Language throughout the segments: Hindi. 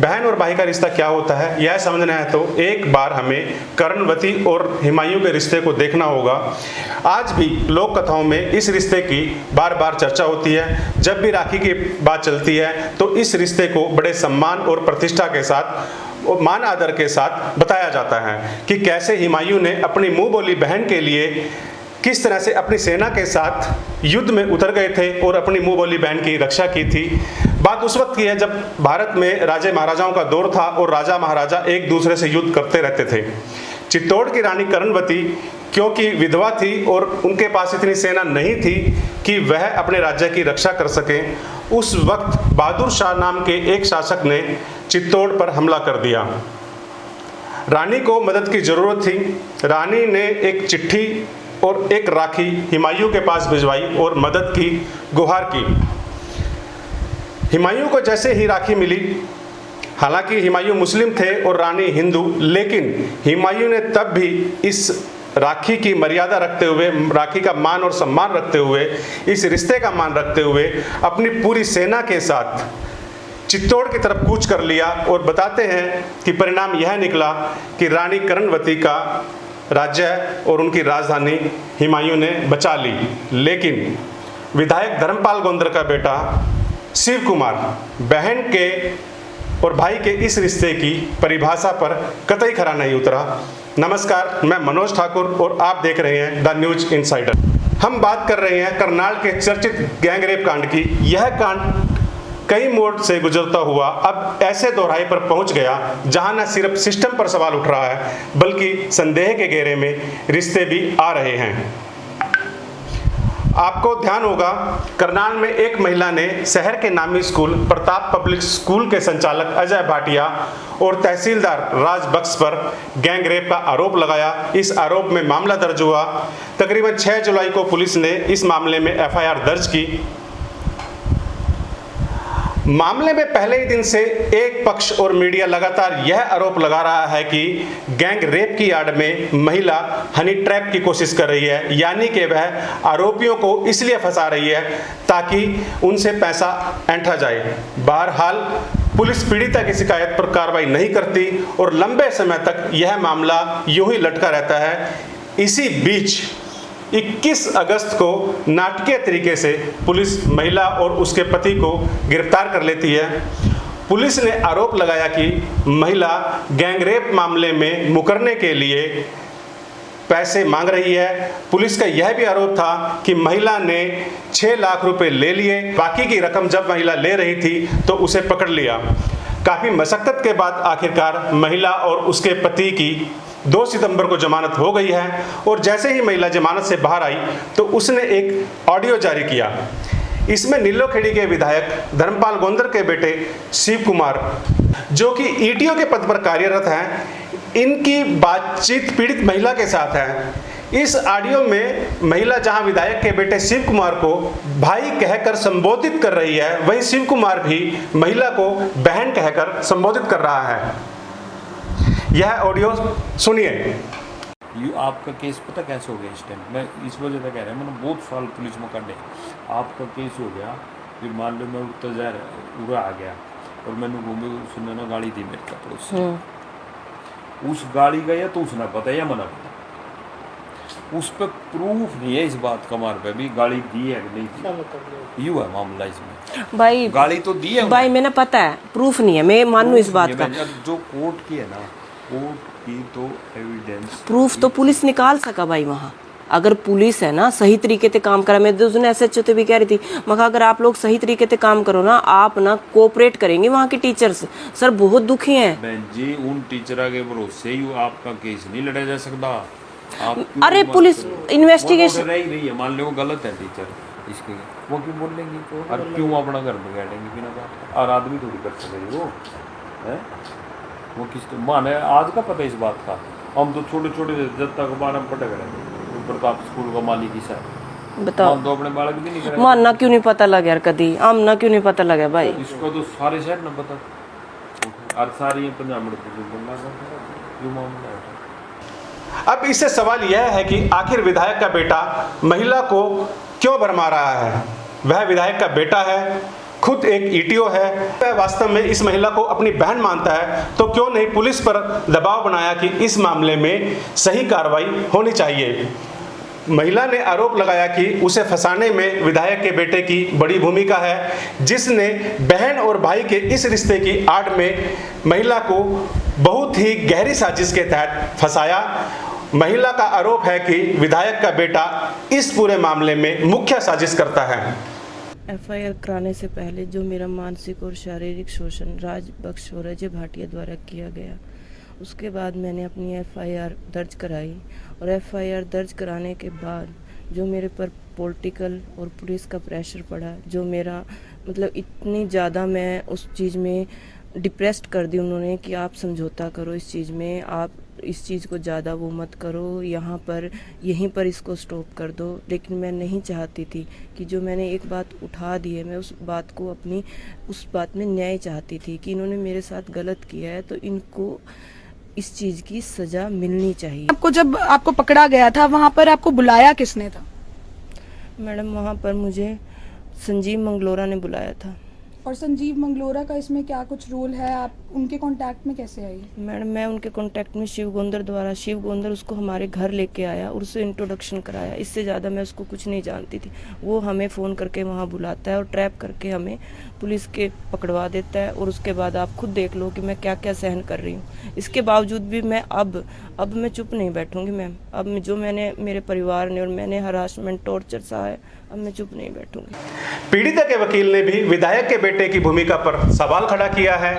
बहन और भाई का रिश्ता क्या होता है यह समझना है तो एक बार हमें कर्णवती और हुमायूं के रिश्ते को देखना होगा। आज भी लोक कथाओं में इस रिश्ते की बार बार चर्चा होती है। जब भी राखी की बात चलती है तो इस रिश्ते को बड़े सम्मान और प्रतिष्ठा के साथ और मान आदर के साथ बताया जाता है कि कैसे हुमायूं ने अपनी मुंह बोली बहन के लिए किस तरह से अपनी सेना के साथ युद्ध में उतर गए थे और अपनी मुंह बोली बहन की रक्षा की थी। बात उस वक्त की है जब भारत में राजे महाराजाओं का दौर था और राजा महाराजा एक दूसरे से युद्ध करते रहते थे। चित्तौड़ की रानी कर्णवती क्योंकि विधवा थी और उनके पास इतनी सेना नहीं थी कि वह अपने राज्य की रक्षा कर सकें, उस वक्त बहादुर शाह नाम के एक शासक ने चित्तौड़ पर हमला कर दिया। रानी को मदद की जरूरत थी। रानी ने एक चिट्ठी और एक राखी हुमायूं के पास भिजवाई और मदद की गुहार की। हुमायूं को जैसे ही राखी मिली, हालांकि हुमायूं मुस्लिम थे और रानी हिंदू, लेकिन हुमायूं ने तब भी इस राखी की मर्यादा रखते हुए, राखी का मान और सम्मान रखते हुए, इस रिश्ते का मान रखते हुए अपनी पूरी सेना के साथ चित्तौड़ की तरफ कूच कर लिया। और बताते हैं कि परिणाम यह निकला कि रानी कर्णवती का राज्य और उनकी राजधानी हुमायूं ने बचा ली। लेकिन विधायक धर्मपाल गोंदर का बेटा शिव कुमार बहन के और भाई के इस रिश्ते की परिभाषा पर कतई खरा नहीं उतरा। नमस्कार, मैं मनोज ठाकुर और आप देख रहे हैं द न्यूज इनसाइडर। हम बात कर रहे हैं करनाल के चर्चित गैंगरेप कांड की। यह कांड कई मोड़ से गुजरता हुआ अब ऐसे दोहराई पर पहुंच गया जहां न सिर्फ सिस्टम पर सवाल उठ रहा है बल्कि संदेह के घेरे में रिश्ते भी आ रहे हैं। आपको ध्यान होगा, करनाल में एक महिला ने शहर के नामी स्कूल प्रताप पब्लिक स्कूल के संचालक अजय भाटिया और तहसीलदार राज बख्श पर गैंगरेप का आरोप लगाया। इस आरोप में मामला दर्ज हुआ। तकरीबन 6 जुलाई को पुलिस ने इस मामले में एफआईआर दर्ज की। मामले में पहले ही दिन से एक पक्ष और मीडिया लगातार यह आरोप लगा रहा है कि गैंग रेप की आड़ में महिला हनी ट्रैप की कोशिश कर रही है, यानी कि वह आरोपियों को इसलिए फंसा रही है ताकि उनसे पैसा ऐंठा जाए। बहरहाल पुलिस पीड़िता की शिकायत पर कार्रवाई नहीं करती और लंबे समय तक यह मामला यूं ही लटका रहता है। इसी बीच 21 अगस्त को नाटकीय तरीके से पुलिस महिला और उसके पति को गिरफ्तार कर लेती है। पुलिस ने आरोप लगाया कि महिला गैंगरेप मामले में मुकरने के लिए पैसे मांग रही है। पुलिस का यह भी आरोप था कि महिला ने 6 लाख रुपए ले लिए। बाकी की रकम जब महिला ले रही थी तो उसे पकड़ लिया। काफ़ी मशक्कत के बाद आखिरकार महिला और उसके पति की 2 सितंबर को जमानत हो गई है और जैसे ही महिला जमानत से बाहर आई तो उसने एक ऑडियो जारी किया। इसमें नीलोखेड़ी के विधायक धर्मपाल गोंदर के बेटे शिव कुमार, जो कि ईटीओ के पद पर कार्यरत हैं, इनकी बातचीत पीड़ित महिला के साथ है। इस ऑडियो में महिला जहां विधायक के बेटे शिव कुमार को भाई कहकर संबोधित कर रही है, वहीं शिव कुमार भी महिला को बहन कहकर संबोधित कर रहा है। यह ऑडियो सुनिए। आपका केस पता कैसे हो गया इस टाइम? मैं इस वजह से कह रहा हूँ, मैंने बहुत साल पुलिस में काटे। आपका केस हो गया, फिर मान लो मैं उड़ता जा रहा, उड़ा आ गया और मैंने घूमे, उसने ना गाड़ी दी मेरे कपड़ों से। उस गाड़ी गया तो उसने पता या मना पता, उस पर प्रूफ नहीं है इस बात का मार पे भी गाड़ी दी है कि नहीं दी। यूँ है मामला इसमें भाई, गाड़ी तो दी है भाई, मैंने पता है, प्रूफ नहीं है, मैं मानू इस बात का। जो कोर्ट की है ना, कोर्ट की तो एविडेंस प्रूफ तो पुलिस निकाल सका भाई। वहाँ अगर पुलिस है ना सही तरीके से काम करा, मैं उसने एसएचओ तो भी कह रही थी, मगर अगर आप लोग सही तरीके से काम करो ना, आप ना कोऑपरेट करेंगे वहाँ के टीचर्स। सर बहुत दुखी हैं बहन जी, उन टीचर के भरोसे ही आपका केस नहीं लड़ा जा सकता। अरे पुलिस इन्वेस्टिगेशन रही है, मान लो वो गलत है टीचर, इसके वो क्यों बोलेंगे तो, और क्यों अपना घर में बैठेंगे बिना बात? और आदमी थोड़ी कर सकेंगे वो है, वो किस माने आज का पता इस बात का। हम तो छोटे छोटे जब तक बार हम पटक रहे प्रताप स्कूल का मालिक ही साहब, बताओ हम तो अपने बालक भी नहीं करे। मानना क्यों नहीं पता लगा यार, कभी आमना क्यों नहीं पता लगा भाई? इसको तो सारे शहर न पता, और सारी पंजाब में बोलना क्यों मामला है। अब इससे सवाल यह है कि आखिर विधायक का बेटा महिला को क्यों भरमा रहा है? वह विधायक का बेटा है खुद एक ईटीओ है, वह वास्तव में इस महिला को अपनी बहन मानता है, तो क्यों नहीं पुलिस पर दबाव बनाया कि इस मामले में सही कार्रवाई होनी चाहिए। महिला ने आरोप लगाया कि उसे फंसाने में विधायक के बेटे की बड़ी भूमिका है, जिसने बहन और भाई के इस रिश्ते की आड़ में महिला को बहुत ही गहरी साजिश के तहत फंसाया। महिला का आरोप है कि विधायक का बेटा इस पूरे मामले में मुख्य साजिश करता है। एफआईआर कराने से पहले जो मेरा मानसिक और शारीरिक शोषण राज बख्श और अजय भाटिया द्वारा किया गया, उसके बाद मैंने अपनी एफआईआर दर्ज कराई और एफआईआर दर्ज कराने के बाद जो मेरे पर पॉलिटिकल और पुलिस का प्रेशर पड़ा, जो मेरा मतलब इतनी ज़्यादा मैं उस चीज़ में डिप्रेस्ड कर दी उन्होंने कि आप समझौता करो इस चीज़ में, आप इस चीज़ को ज़्यादा वो मत करो, यहाँ पर यहीं पर इसको स्टॉप कर दो। लेकिन मैं नहीं चाहती थी कि जो मैंने एक बात उठा दी है, मैं उस बात को अपनी उस बात में न्याय चाहती थी कि इन्होंने मेरे साथ गलत किया है तो इनको इस चीज़ की सज़ा मिलनी चाहिए। आपको जब आपको पकड़ा गया था वहाँ पर आपको बुलाया किसने था? मैडम वहाँ पर मुझे संजीव मंगलोरा ने बुलाया था। और संजीव मंगलोरा का इसमें क्या कुछ रोल है? आप उनके कांटेक्ट में कैसे आई? मैडम मैं उनके कांटेक्ट में शिव गोंदर द्वारा, शिव गोंदर उसको हमारे घर लेके आया और उससे इंट्रोडक्शन कराया। इससे ज़्यादा मैं उसको कुछ नहीं जानती थी। वो हमें फ़ोन करके वहाँ बुलाता है और ट्रैप करके हमें पुलिस के पकड़वा देता है और उसके बाद आप खुद देख लो कि मैं क्या क्या सहन कर रही हूँ। इसके बावजूद भी मैं अब मैं चुप नहीं बैठूंगी मैम। अब जो मैंने मेरे परिवार ने और मैंने हरासमेंट टॉर्चर सहा है, अब मैं चुप नहीं बैठूंगी। पीड़िता के वकील ने भी विधायक के बेटे की भूमिका पर सवाल खड़ा किया है।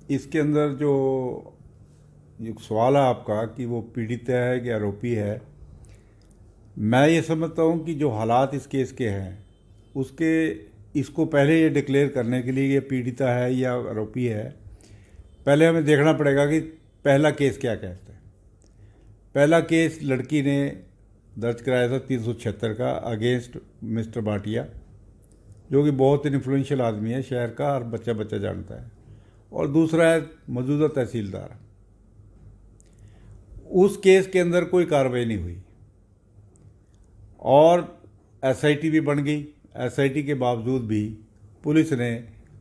इसके अंदर जो सवाल है आपका कि वो पीड़िता है कि आरोपी है, मैं ये समझता हूँ कि जो हालात इस केस के हैं उसके इसको पहले ये डिक्लेयर करने के लिए ये पीड़िता है या आरोपी है, पहले हमें देखना पड़ेगा कि पहला केस क्या कहता है। पहला केस लड़की ने दर्ज कराया था 376 का अगेंस्ट मिस्टर भाटिया, जो कि बहुत इन्फ्लुएंशियल आदमी है शहर का और बच्चा बच्चा जानता है, और दूसरा है मौजूदा तहसीलदार। उस केस के अंदर कोई कार्रवाई नहीं हुई और एसआईटी भी बन गई। एसआईटी के बावजूद भी पुलिस ने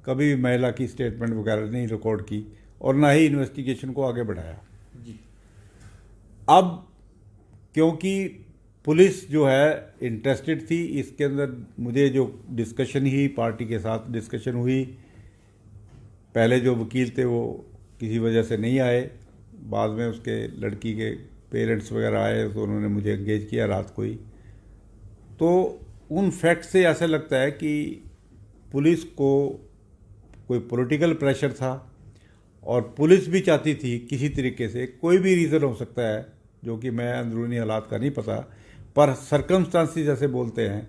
कभी भी महिला की स्टेटमेंट वगैरह नहीं रिकॉर्ड की और ना ही इन्वेस्टिगेशन को आगे बढ़ाया। अब क्योंकि पुलिस जो है इंटरेस्टेड थी इसके अंदर, मुझे जो डिस्कशन ही पार्टी के साथ डिस्कशन हुई, पहले जो वकील थे वो किसी वजह से नहीं आए, बाद में उसके लड़की के पेरेंट्स वगैरह आए तो उन्होंने मुझे एंगेज किया रात को ही। तो उन फैक्ट से ऐसा लगता है कि पुलिस को कोई पॉलिटिकल प्रेशर था और पुलिस भी चाहती थी किसी तरीके से, कोई भी रीज़न हो सकता है जो कि मैं अंदरूनी हालात का नहीं पता, पर सर्कमस्टांसिस जैसे बोलते हैं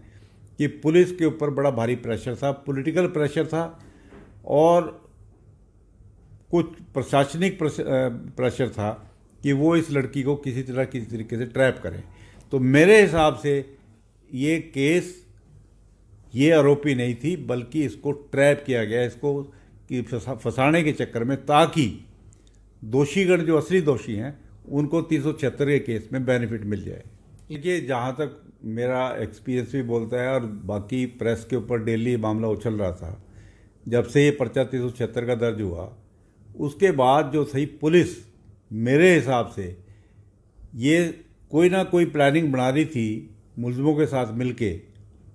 कि पुलिस के ऊपर बड़ा भारी प्रेशर था, पॉलिटिकल प्रेशर था और कुछ प्रशासनिक प्रेशर था कि वो इस लड़की को किसी तरीके से ट्रैप करें। तो मेरे हिसाब से ये केस ये आरोपी नहीं थी, बल्कि इसको ट्रैप किया गया, इसको कि फंसाने के चक्कर में, ताकि दोषीगण जो असली दोषी हैं उनको 376 के केस में बेनिफिट मिल जाए। देखिए, जहाँ तक मेरा एक्सपीरियंस भी बोलता है और बाकी प्रेस के ऊपर डेली मामला उछल रहा था, जब से ये पर्चा 376 का दर्ज हुआ उसके बाद जो सही पुलिस मेरे हिसाब से ये कोई ना कोई प्लानिंग बना रही थी मुलजिमों के साथ मिलके,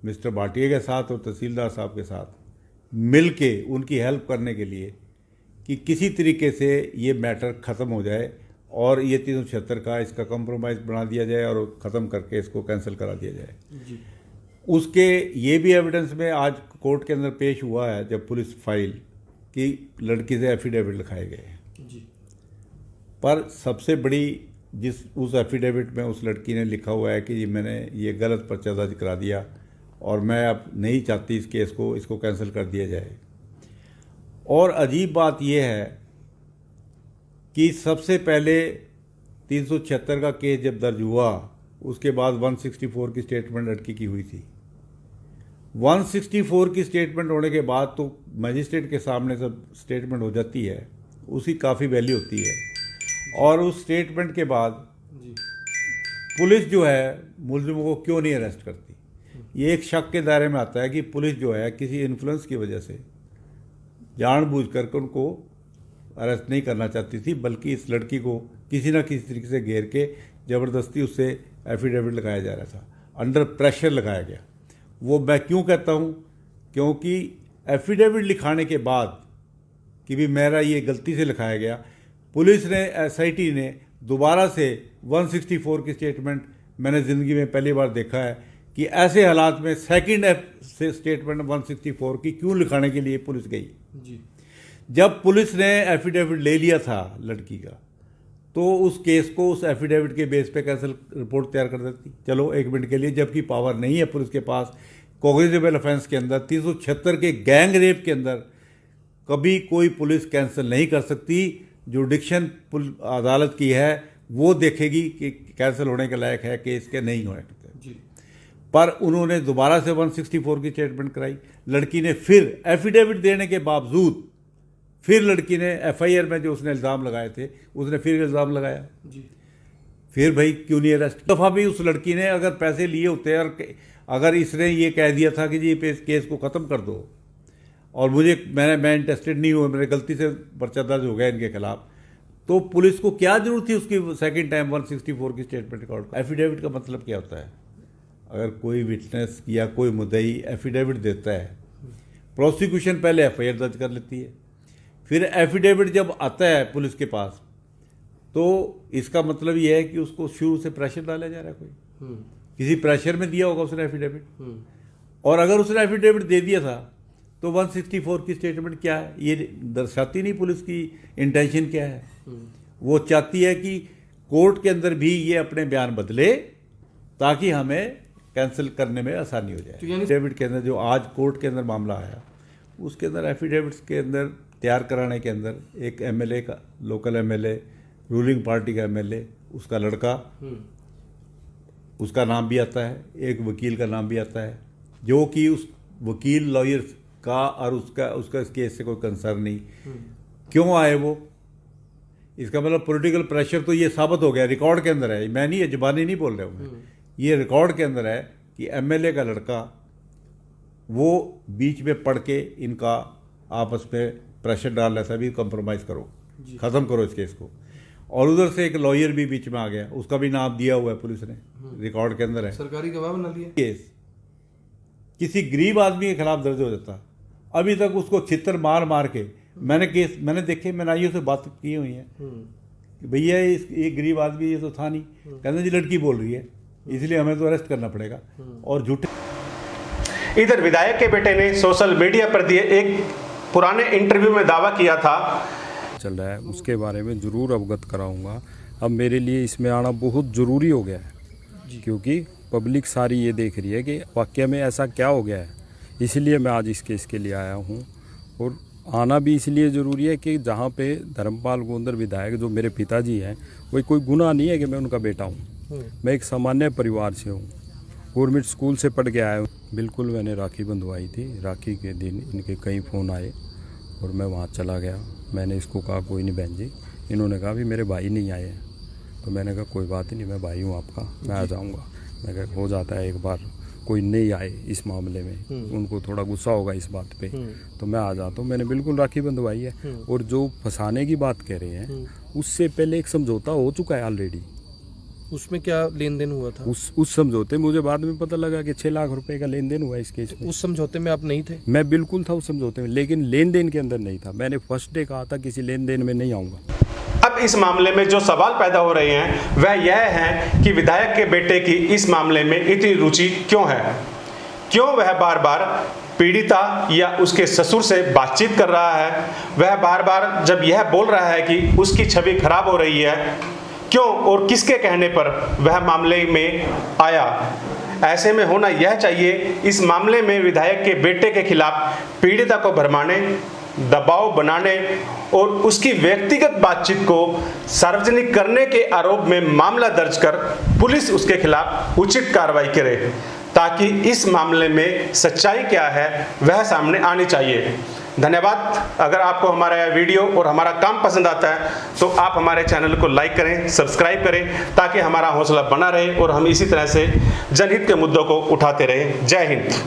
मिस्टर भाटिया के साथ और तहसीलदार साहब के साथ मिलके उनकी हेल्प करने के लिए कि किसी तरीके से ये मैटर ख़त्म हो जाए और ये 376 का इसका कंप्रोमाइज़ बना दिया जाए और ख़त्म करके इसको कैंसिल करा दिया जाए जी। उसके ये भी एविडेंस में आज कोर्ट के अंदर पेश हुआ है जब पुलिस फाइल कि लड़की से एफिडेविट लिखाए गए जी। पर सबसे बड़ी उस एफिडेविट में उस लड़की ने लिखा हुआ है कि मैंने ये गलत पर्चा दर्ज करा दिया और मैं अब नहीं चाहती इस केस को, इसको कैंसिल कर दिया जाए। और अजीब बात यह है कि सबसे पहले 376 का केस जब दर्ज हुआ उसके बाद 164 की स्टेटमेंट लड़की की हुई थी। 164 की स्टेटमेंट होने के बाद तो मजिस्ट्रेट के सामने सब स्टेटमेंट हो जाती है, उसकी काफ़ी वैल्यू होती है। और उस स्टेटमेंट के बाद पुलिस जो है मुलजिमों को क्यों नहीं अरेस्ट करती? ये एक शक के दायरे में आता है कि पुलिस जो है किसी इन्फ्लुएंस की वजह से जानबूझकर उनको अरेस्ट नहीं करना चाहती थी, बल्कि इस लड़की को किसी ना किसी तरीके से घेर के ज़बरदस्ती उससे एफिडेविट लगाया जा रहा था, अंडर प्रेशर लगाया गया। वो मैं क्यों कहता हूँ, क्योंकि एफिडेविट लिखाने के बाद कि भी मेरा ये गलती से लिखाया गया, पुलिस ने एसआईटी ने दोबारा से 164 की स्टेटमेंट मैंने ज़िंदगी में पहली बार देखा है कि ऐसे हालात में सेकंड स्टेटमेंट 164 की क्यों लिखाने के लिए पुलिस गई जी। जब पुलिस ने एफिडेविट ले लिया था लड़की का, तो उस केस को उस एफिडेविट के बेस पे कैंसिल रिपोर्ट तैयार कर देती, चलो 1 मिनट के लिए, जबकि पावर नहीं है पुलिस के पास। कॉग्निजेबल ऑफेंस के अंदर 376 के गैंग रेप के अंदर कभी कोई पुलिस कैंसिल नहीं कर सकती। जुडिक्शन अदालत की है वो देखेगी कि कैंसिल होने के लायक है केस के नहीं होने के। पर उन्होंने दोबारा से 164 की स्टेटमेंट कराई। लड़की ने फिर एफिडेविट देने के बावजूद फिर लड़की ने एफआईआर में जो उसने इल्ज़ाम लगाए थे उसने फिर इल्ज़ाम लगाया जी। फिर भाई क्यों नहीं अरेस्ट? दफ़ा भी उस लड़की ने अगर पैसे लिए होते और अगर इसने ये कह दिया था कि जी इस केस को ख़त्म कर दो और मैं इंटरेस्टेड नहीं हूँ, मेरे गलती से पर्चा दर्ज हो गया इनके खिलाफ, तो पुलिस को क्या जरूरत थी उसकी सेकंड टाइम 164 की स्टेटमेंट रिकॉर्ड? एफिडेविट का मतलब क्या होता है? अगर कोई विटनेस या कोई मुद्दई एफिडेविट देता है, प्रोसिक्यूशन पहले एफआईआर दर्ज कर लेती है, फिर एफिडेविट जब आता है पुलिस के पास तो इसका मतलब ये है कि उसको शुरू से प्रेशर डाला जा रहा है, कोई किसी प्रेशर में दिया होगा उसने एफिडेविट। और अगर उसने एफिडेविट दे दिया था तो 164 की स्टेटमेंट क्या है ये दर्शाती नहीं पुलिस की इंटेंशन क्या है। वो चाहती है कि कोर्ट के अंदर भी ये अपने बयान बदले ताकि हमें कैंसिल करने में आसानी हो जाए। एफिडेविट के अंदर जो आज कोर्ट के अंदर मामला आया उसके अंदर एफिडेविट्स के अंदर तैयार कराने के अंदर एक एमएलए का, लोकल एमएलए, रूलिंग पार्टी का एमएलए, उसका लड़का, उसका नाम भी आता है, एक वकील का नाम भी आता है, जो कि उस वकील लॉयर का और उसका इस केस से कोई कंसर्न नहीं। क्यों आए वो? इसका मतलब पॉलिटिकल प्रेशर तो ये साबित हो गया, रिकॉर्ड के अंदर है, मैं नहीं, ये जुबानी नहीं बोल रहा हूँ, ये रिकॉर्ड के अंदर है कि एमएलए का लड़का वो बीच में पढ़ के इनका आपस में प्रेशर डाल रहा था, भी कंप्रोमाइज़ करो, ख़त्म करो इस केस को। और उधर से एक लॉयर भी बीच में आ गया, उसका भी नाम दिया हुआ है पुलिस ने, रिकॉर्ड के अंदर है, सरकारी गवाह बना लिया। केस किसी गरीब आदमी के खिलाफ दर्ज हो जाता, अभी तक उसको छितर मार मार के मैंने देखे, मैंने आइयों से बात की हुई है कि भैया ये गरीब आदमी ये तो था नहीं, कहते जी लड़की बोल रही है इसलिए हमें तो अरेस्ट करना पड़ेगा। और झूठे। इधर विधायक के बेटे ने सोशल मीडिया पर दिए एक पुराने इंटरव्यू में दावा किया था चल रहा है, उसके बारे में ज़रूर अवगत कराऊंगा। अब मेरे लिए इसमें आना बहुत ज़रूरी हो गया है क्योंकि पब्लिक सारी ये देख रही है कि वाकई में ऐसा क्या हो गया है, इसलिए मैं आज इस केस के लिए आया हूँ। और आना भी इसलिए ज़रूरी है कि जहाँ पे धर्मपाल गोंदर विधायक जो मेरे पिताजी हैं, वही कोई गुनाह नहीं है कि मैं उनका बेटा हूँ। मैं एक सामान्य परिवार से हूँ, गवर्नमेंट स्कूल से पढ़ के आया हूँ। बिल्कुल मैंने राखी बंधवाई थी, राखी के दिन इनके कई फ़ोन आए और मैं वहाँ चला गया। मैंने इसको कहा कोई नहीं बहन जी, इन्होंने कहा भी मेरे भाई नहीं आए हैं, तो मैंने कहा कोई बात ही नहीं, मैं भाई हूँ आपका, मैं आ जाऊँगा। मैं कहा हो जाता है एक बार कोई नहीं आए इस मामले में, उनको थोड़ा गुस्सा होगा इस बात पे, तो मैं आ जाता हूँ। मैंने बिल्कुल राखी बंधवाई है। और जो फंसाने की बात कह रहे हैं उससे पहले एक समझौता हो चुका है ऑलरेडी। उसमें क्या लेन देन हुआ था? उस समझौते में मुझे बाद में पता लगा कि 6 लाख रुपए का लेन देन हुआ इस केस में। उस समझौते में आप नहीं थे? मैं बिल्कुल था उस समझौते में, लेकिन लेन देन के अंदर नहीं था। मैंने फर्स्ट डे कहा था किसी लेन देन में नहीं आऊँगा। अब इस मामले में जो सवाल पैदा हो रहे हैं वह यह है कि विधायक के बेटे की इस मामले में इतनी रुचि क्यों है, क्यों वह बार बार पीड़िता या उसके ससुर से बातचीत कर रहा है, वह बार बार जब यह बोल रहा है कि उसकी छवि खराब हो रही है, क्यों और किसके कहने पर वह मामले में आया। ऐसे में होना यह चाहिए, इस मामले में विधायक के बेटे के खिलाफ पीड़िता को भरमाने, दबाव बनाने और उसकी व्यक्तिगत बातचीत को सार्वजनिक करने के आरोप में मामला दर्ज कर पुलिस उसके खिलाफ उचित कार्रवाई करे, ताकि इस मामले में सच्चाई क्या है वह सामने आनी चाहिए। धन्यवाद। अगर आपको हमारा यह वीडियो और हमारा काम पसंद आता है तो आप हमारे चैनल को लाइक करें, सब्सक्राइब करें, ताकि हमारा हौसला बना रहे और हम इसी तरह से जनहित के मुद्दों को उठाते रहें। जय हिंद।